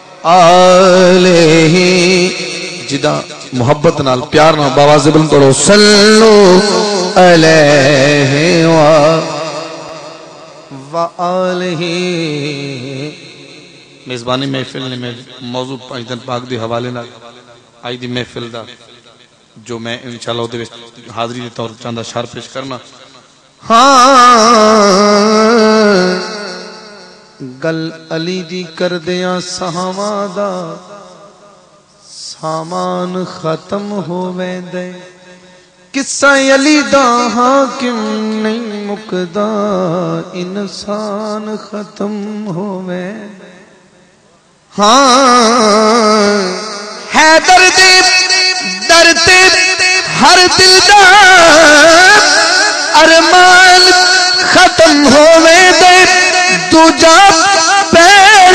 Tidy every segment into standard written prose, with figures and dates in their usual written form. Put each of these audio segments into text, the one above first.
آلہ جدا محبت نال پیار نال باواز بلند پڑھو صلو علیہ وآلہ. میزبانی محفل نے میں موضوع 5 دن پاک دی حوالے نال آئی دی محفل دا جو میں انشاءاللہ دے حاضری دے طور چاندہ اشعار پیش کرنا. گل علی دی کر دیا سہاواں دا سامان ختم ہووے دے قصہ علی دا حاکم نہیں مکدا انسان ختم ہووے. ہے درد ہر دل دا ارمان ختم ہووے دے دوجا پیر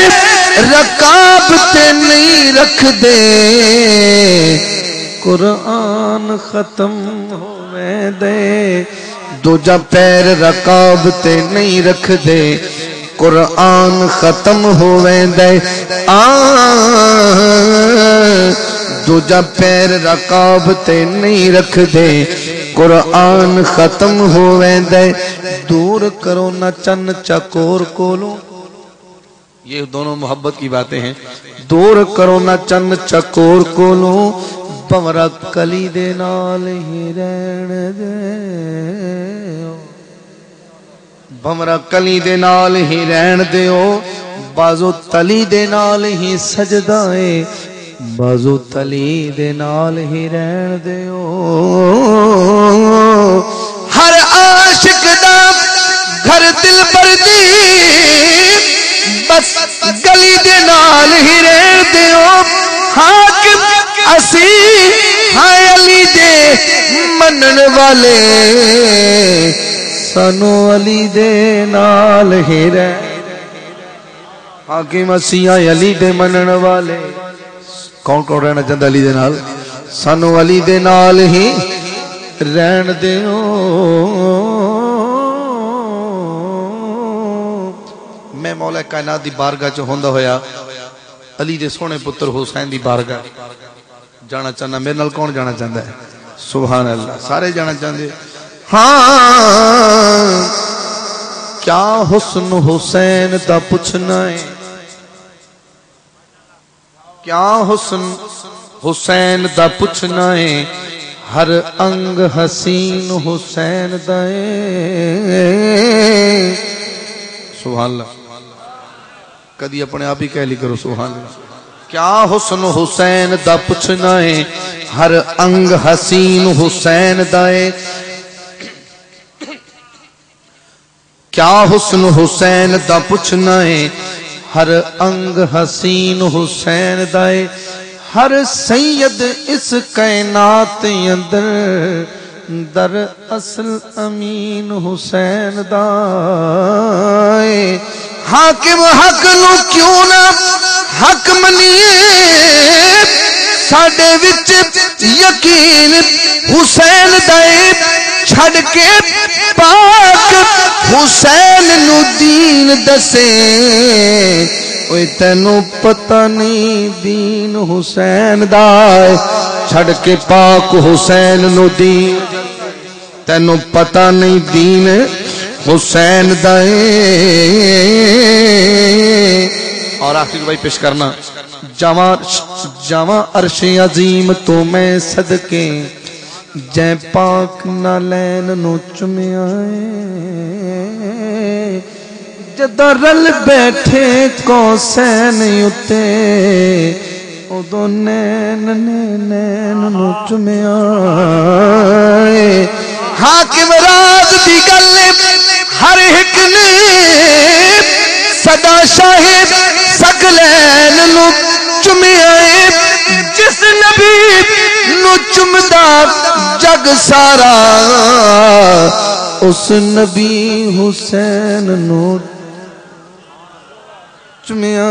رکاب تے نہیں رکھ دے قرآن ختم ہووے دے دوجا پیر رکاب تے نہیں رکھ دے قرآن ختم ہووے دے دوجا پیر رکاب تے نہیں رکھ دے قرآن ختم ہووے دے. دور کرو نہ چن چکور کولو یہ دونوں محبت کی باتیں ہیں. دور کرو نہ چن چکور کولو بمرا کلی دے نال ہی رہن دے بمرا کلی دے نال ہی رہن دیو بازو تلی دے نال ہی سجدائے بازو تلی دے نال ہی رہن دیو. ہر عاشق دا گھر دل پر دی بس گلی دے نال ہی رہن دیو. حاکم اسی ہائے علی دے منن والے سانو علی دے نال ہی رہن. حاکم اسی ہائے علی دے منن والے کون کون رہنا چاہتا علی دے نال سانو علی دے نال ہی رہن دیو. میں مولا کائنات دی بارگاہ چ ہوندا ہویا علی دے سونے پتر حسین دی بارگاہ جانا چاہنا. میرے نال کون جانا چاہتا ہے؟ سبحان اللہ سارے جانا چاہتے. کیا حسن حسین دا پوچھنا ہے کیا حسن حسین دا پوچھنا ہے ہر انگ حسین حسین دائے. سبحان اللہ کدی اپنے آپ ہی کہہ لی کرو سبحان اللہ. کیا حسن حسین دا پوچھنا ہے ہر انگ حسین حسین دائے. کیا حسن حسین دا پوچھنا ہے ہر انگ حسین حسین دائے. ہر سید اس کائنات اندر در اصل امین حسین دائے. حاکم حق نو کیوں نہ حق منیے ساڈے وچ یقین حسین دائے. چھڑ کے پاک حسین نو دین دسے اوے تینوں پتہ نہیں دین حسین دائے. چھڑ کے پاک حسین نو دین تینوں پتہ نہیں دین حسین دائے. اور آخری بھائی پیش کرنا جاواں عرش عظیم تو میں صدقے جے پاک نہ لین نو چمیا جدہ رل بیٹھے کوسین اتے ادو نین نو چمیا. حاکم راز دی گل ہر ایک نے صدا شاہد سگلین نو چمیا. جس نبی نو چمدا جگ سارا اس نبی حسین نو چمیا.